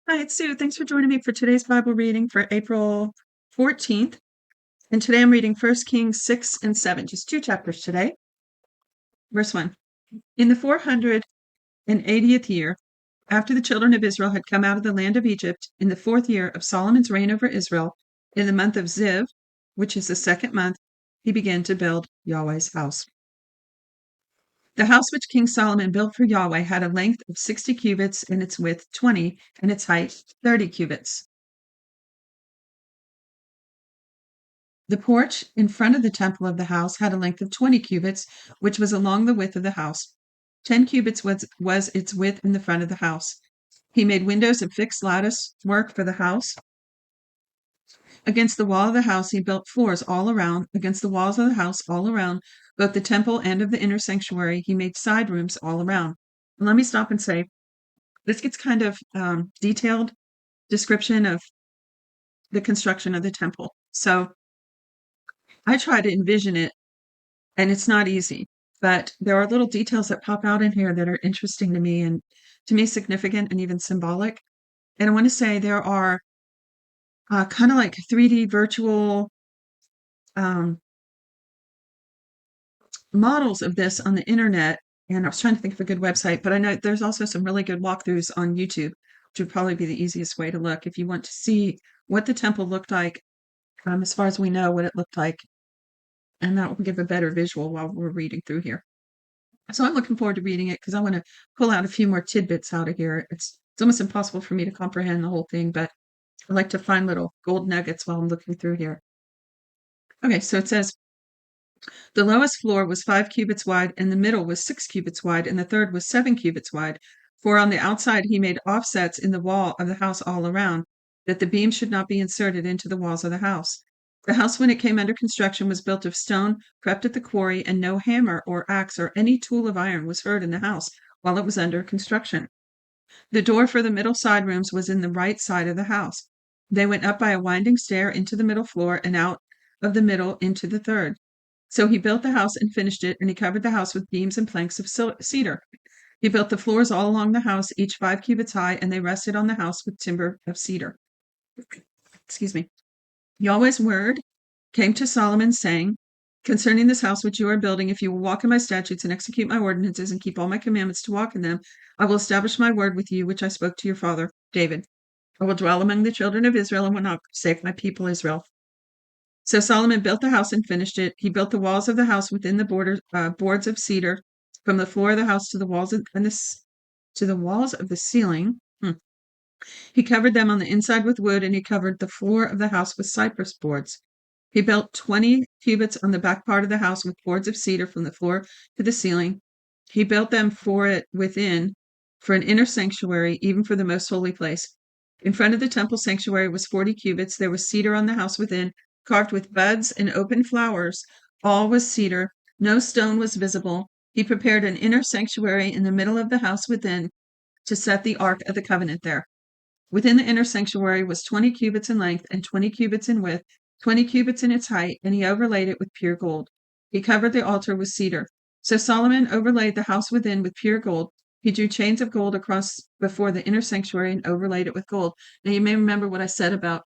Hi, it's Sue. Thanks for joining me for today's Bible reading for April 14th. And today I'm reading 1 Kings 6 and 7, just two chapters today. Verse 1. In the 480th year, after the children of Israel had come out of the land of Egypt, in the 4th year of Solomon's reign over Israel, in the month of Ziv, which is the second month, he began to build Yahweh's house. The house which King Solomon built for Yahweh had a length of 60 cubits, and its width 20, and its height 30 cubits. The porch in front of the temple of the house had a length of 20 cubits, which was along the width of the house. 10 cubits was its width in the front of the house. He made windows of fixed lattice work for the house. Against the wall of the house, he built floors all around. Against the walls of the house, all around, both the temple and of the inner sanctuary, he made side rooms all around. And let me stop and say, this gets kind of detailed description of the construction of the temple. So I try to envision it, and it's not easy, but there are little details that pop out in here that are interesting to me and to me significant and even symbolic. And I want to say there are kind of like 3D virtual um, models of this on the internet. And I was trying to think of a good website, but I know there's also some really good walkthroughs on YouTube, which would probably be the easiest way to look if you want to see what the temple looked like, as far as we know what it looked like. And that will give a better visual while we're reading through here. So I'm looking forward to reading it because I want to pull out a few more tidbits out of here. It's almost impossible for me to comprehend the whole thing, but I like to find little gold nuggets while I'm looking through here. Okay, so it says the lowest floor was 5 cubits wide, and the middle was 6 cubits wide, and the third was 7 cubits wide. For on the outside he made offsets in the wall of the house all around, that the beams should not be inserted into the walls of the house. The house, when it came under construction, was built of stone prepped at the quarry, and no hammer or axe or any tool of iron was heard in the house while it was under construction. The door for the middle side rooms was in the right side of the house. They went up by a winding stair into the middle floor and out of the middle into the third. So he built the house and finished it, and he covered the house with beams and planks of cedar. He built the floors all along the house, each 5 cubits high, and they rested on the house with timber of cedar. Excuse me. Yahweh's word came to Solomon, saying, concerning this house which you are building, if you will walk in my statutes and execute my ordinances and keep all my commandments to walk in them, I will establish my word with you, which I spoke to your father, David. I will dwell among the children of Israel and will not forsake my people Israel. So Solomon built the house and finished it. He built the walls of the house within the boards of cedar, from the floor of the house to the walls of the ceiling. He covered them on the inside with wood, and he covered the floor of the house with cypress boards. He built 20 cubits on the back part of the house with boards of cedar from the floor to the ceiling. He built them for it within, for an inner sanctuary, even for the most holy place. In front of the temple sanctuary was 40 cubits. There was cedar on the house within, carved with buds and open flowers. All was cedar. No stone was visible. He prepared an inner sanctuary in the middle of the house within to set the ark of the covenant there. Within the inner sanctuary was 20 cubits in length and 20 cubits in width, 20 cubits in its height, and he overlaid it with pure gold. He covered the altar with cedar. So Solomon overlaid the house within with pure gold. He drew chains of gold across before the inner sanctuary and overlaid it with gold. Now you may remember what I said about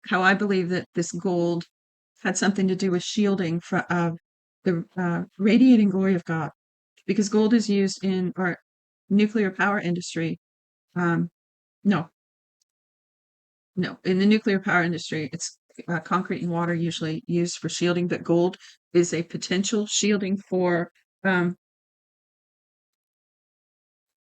how I believe that this gold had something to do with shielding the radiating glory of God, because gold is used in our nuclear power industry. No, No, in the nuclear power industry, it's concrete and water usually used for shielding, but gold is a potential shielding um,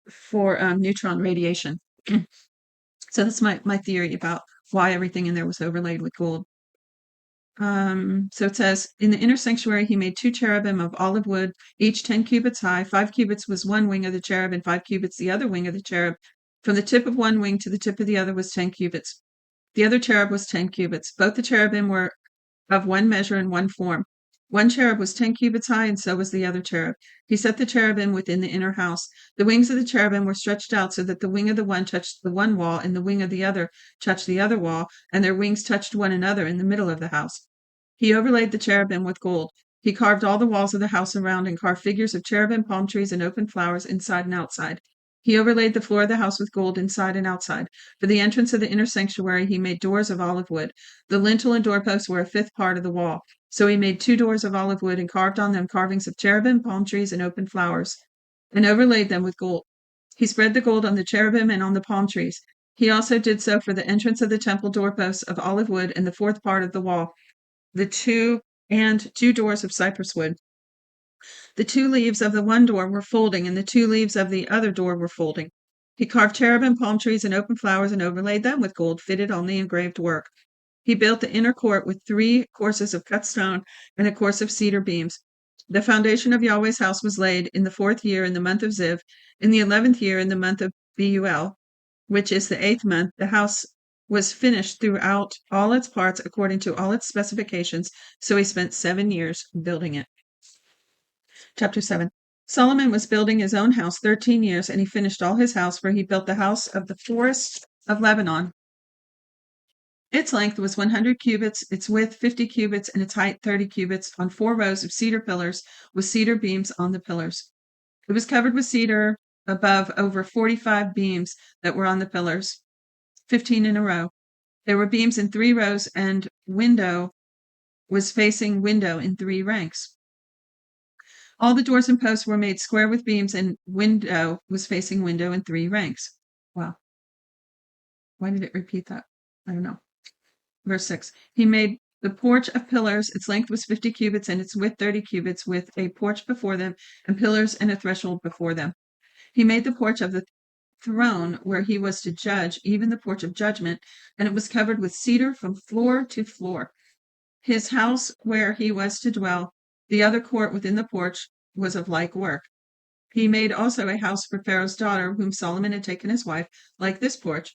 for neutron radiation. So that's my theory about why everything in there was overlaid with gold. So it says, in the inner sanctuary, he made 2 cherubim of olive wood, each 10 cubits high. 5 cubits was one wing of the cherub, and 5 cubits the other wing of the cherub. From the tip of one wing to the tip of the other was 10 cubits. The other cherub was 10 cubits. Both the cherubim were of one measure and one form. One cherub was 10 cubits high, and so was the other cherub. He set the cherubim within the inner house. The wings of the cherubim were stretched out so that the wing of the one touched the one wall, and the wing of the other touched the other wall, and their wings touched one another in the middle of the house. He overlaid the cherubim with gold. He carved all the walls of the house around and carved figures of cherubim, palm trees, and open flowers inside and outside. He overlaid the floor of the house with gold inside and outside. For the entrance of the inner sanctuary, he made doors of olive wood. The lintel and doorposts were a fifth part of the wall. So he made 2 doors of olive wood and carved on them carvings of cherubim, palm trees, and open flowers, and overlaid them with gold. He spread the gold on the cherubim and on the palm trees. He also did so for the entrance of the temple doorposts of olive wood and the fourth part of the wall, the 2 doors of cypress wood. The 2 leaves of the one door were folding, and the 2 leaves of the other door were folding. He carved cherubim, palm trees, and open flowers, and overlaid them with gold fitted on the engraved work. He built the inner court with 3 courses of cut stone and a course of cedar beams. The foundation of Yahweh's house was laid in the 4th year in the month of Ziv, in the 11th year in the month of Beuel, which is the 8th month. The house was finished throughout all its parts according to all its specifications, so he spent 7 years building it. Chapter 7. Solomon was building his own house 13 years, and he finished all his house, for he built the house of the forest of Lebanon. Its length was 100 cubits, its width 50 cubits, and its height 30 cubits, on 4 rows of cedar pillars with cedar beams on the pillars. It was covered with cedar above over 45 beams that were on the pillars, 15 in a row. There were beams in 3 rows, and window was facing window in 3 ranks. All the doors and posts were made square with beams, and window was facing window in 3 ranks. Wow. Why did it repeat that? I don't know. Verse 6. He made the porch of pillars. Its length was 50 cubits, and its width 30 cubits, with a porch before them, and pillars and a threshold before them. He made the porch of the throne where he was to judge, even the porch of judgment, and it was covered with cedar from floor to floor. His house where he was to dwell, the other court within the porch, was of like work. He made also a house for Pharaoh's daughter, whom Solomon had taken as wife, like this porch.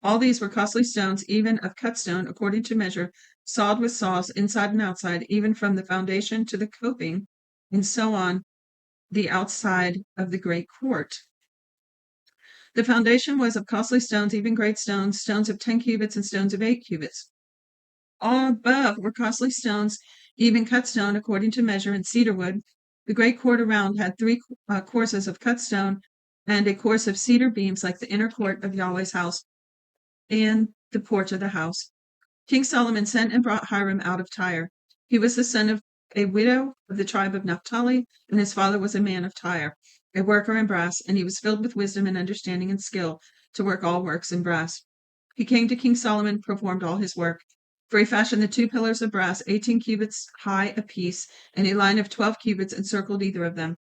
All these were costly stones, even of cut stone, according to measure, sawed with saws, inside and outside, even from the foundation to the coping, and so on the outside of the great court. The foundation was of costly stones, even great stones, stones of 10 cubits and stones of 8 cubits. All above were costly stones, even cut stone, according to measure, and cedar wood. The great court around had 3 courses of cut stone and a course of cedar beams, like the inner court of Yahweh's house and the porch of the house. King Solomon sent and brought Hiram out of Tyre. He was the son of a widow of the tribe of Naphtali, and his father was a man of Tyre, a worker in brass, and he was filled with wisdom and understanding and skill to work all works in brass. He came to King Solomon, performed all his work. For he fashioned the 2 pillars of brass, 18 cubits high apiece, and a line of 12 cubits encircled either of them.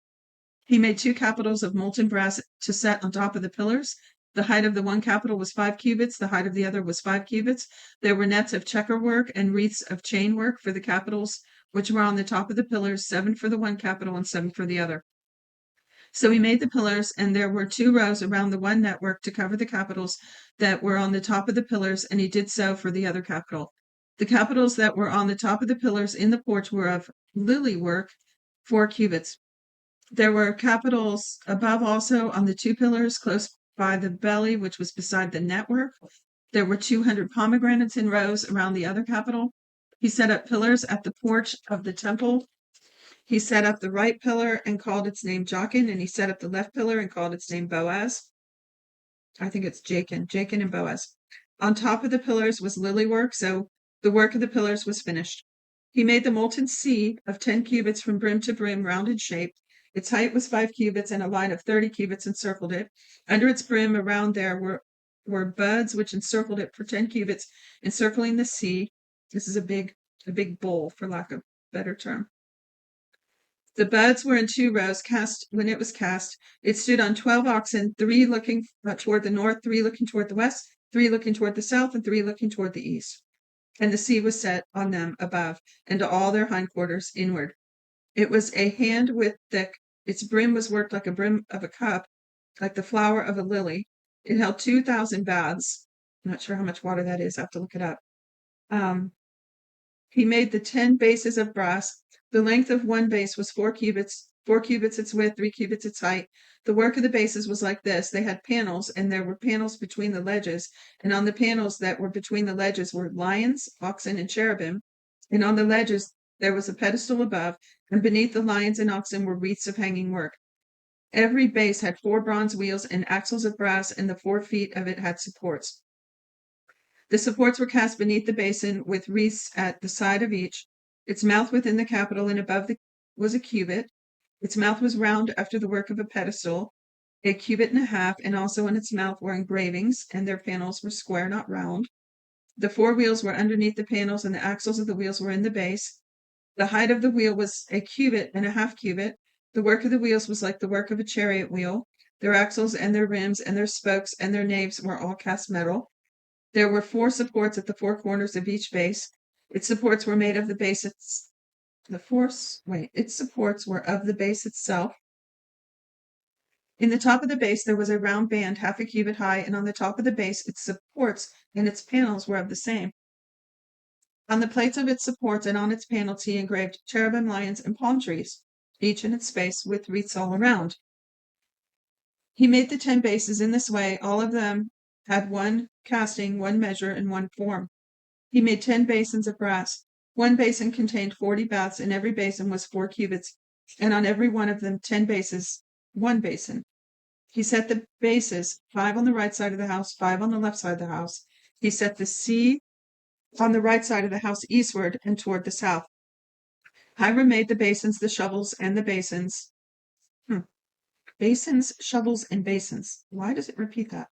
He made 2 capitals of molten brass to set on top of the pillars. The height of the one capital was 5 cubits, the height of the other was 5 cubits. There were nets of checker work and wreaths of chain work for the capitals, which were on the top of the pillars, 7 for the one capital and 7 for the other. So he made the pillars, and there were 2 rows around the one network to cover the capitals that were on the top of the pillars, and he did so for the other capital. The capitals that were on the top of the pillars in the porch were of lily work, 4 cubits. There were capitals above also on the 2 pillars close by the belly, which was beside the network. There were 200 pomegranates in rows around the other capital. He set up pillars at the porch of the temple. He set up the right pillar and called its name Jachin, and he set up the left pillar and called its name Boaz. I think it's Jachin and Boaz. On top of the pillars was lily work, so the work of the pillars was finished. He made the molten sea of 10 cubits from brim to brim, round in shape. Its height was 5 cubits, and a line of 30 cubits encircled it. Under its brim around there were buds which encircled it for 10 cubits, encircling the sea. This is a big bowl, for lack of a better term. The buds were in 2 rows cast when it was cast. It stood on 12 oxen, 3 looking toward the north, 3 looking toward the west, 3 looking toward the south, and 3 looking toward the east. And the sea was set on them above, and to all their hindquarters inward. It was a hand-width thick. Its brim was worked like a brim of a cup, like the flower of a lily. It held 2,000 baths. I'm not sure how much water that is. I have to look it up. He made the 10 bases of brass. The length of one base was 4 cubits, 4 cubits its width, 3 cubits its height. The work of the bases was like this. They had panels, and there were panels between the ledges, and on the panels that were between the ledges were lions, oxen, and cherubim, and on the ledges there was a pedestal above, and beneath the lions and oxen were wreaths of hanging work. Every base had 4 bronze wheels and axles of brass, and the 4 feet of it had supports. The supports were cast beneath the basin with wreaths at the side of each. Its mouth within the capital and above was a cubit. Its mouth was round after the work of a pedestal, a cubit and a half, and also in its mouth were engravings, and their panels were square, not round. The 4 wheels were underneath the panels, and the axles of the wheels were in the base. The height of the wheel was a cubit and a half cubit. The work of the wheels was like the work of a chariot wheel. Their axles and their rims and their spokes and their naves were all cast metal. There were 4 supports at the 4 corners of each base. Its supports were made of the base. Its supports were of the base itself. In the top of the base there was a round band half a cubit high, and on the top of the base its supports and its panels were of the same. On the plates of its supports and on its panels he engraved cherubim, lions, and palm trees, each in its space, with wreaths all around. He made the 10 bases in this way. All of them had one casting, one measure, and one form. He made 10 basins of brass. One basin contained 40 baths, and every basin was 4 cubits, and on every one of them 10 bases, one basin. He set the bases, 5 on the right side of the house, 5 on the left side of the house. He set the sea on the right side of the house eastward and toward the south. Hiram made the basins, the shovels, and the basins. Basins, shovels, and basins. Why does it repeat that?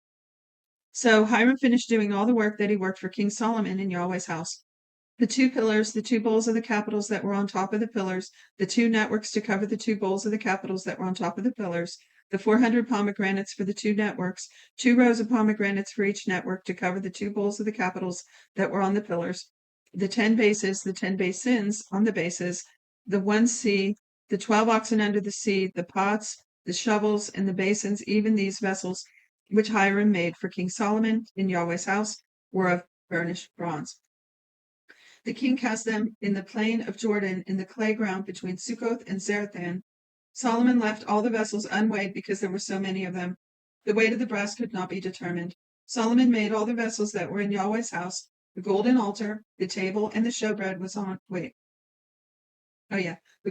So Hiram finished doing all the work that he worked for King Solomon in Yahweh's house. The 2 pillars, the 2 bowls of the capitals that were on top of the pillars, the 2 networks to cover the 2 bowls of the capitals that were on top of the pillars, the 400 pomegranates for the 2 networks, 2 rows of pomegranates for each network to cover the 2 bowls of the capitals that were on the pillars, the 10 bases, the 10 basins on the bases, the 1 sea, the 12 oxen under the sea, the pots, the shovels, and the basins, even these vessels which Hiram made for King Solomon in Yahweh's house, were of burnished bronze. The king cast them in the plain of Jordan in the clay ground between Succoth and Zarethan. Solomon left all the vessels unweighed because there were so many of them. The weight of the brass could not be determined. Solomon made all the vessels that were in Yahweh's house. The golden altar, the table, and the showbread was on. The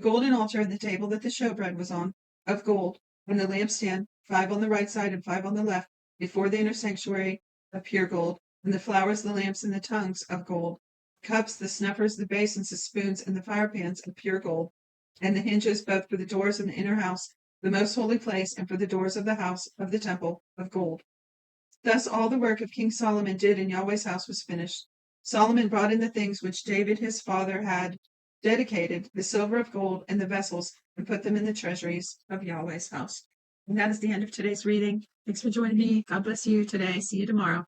golden altar and the table that the showbread was on, of gold, and the lampstand, 5 on the right side and 5 on the left, before the inner sanctuary, of pure gold, and the flowers, the lamps, and the tongues, of gold. Cups, the snuffers, the basins, the spoons, and the firepans, of pure gold, and the hinges both for the doors in the inner house, the most holy place, and for the doors of the house of the temple, of gold. Thus all the work of King Solomon did in Yahweh's house was finished. Solomon brought in the things which David his father had dedicated, the silver of gold and the vessels, and put them in the treasuries of Yahweh's house. And that is the end of today's reading. Thanks for joining me. God bless you today. See you tomorrow.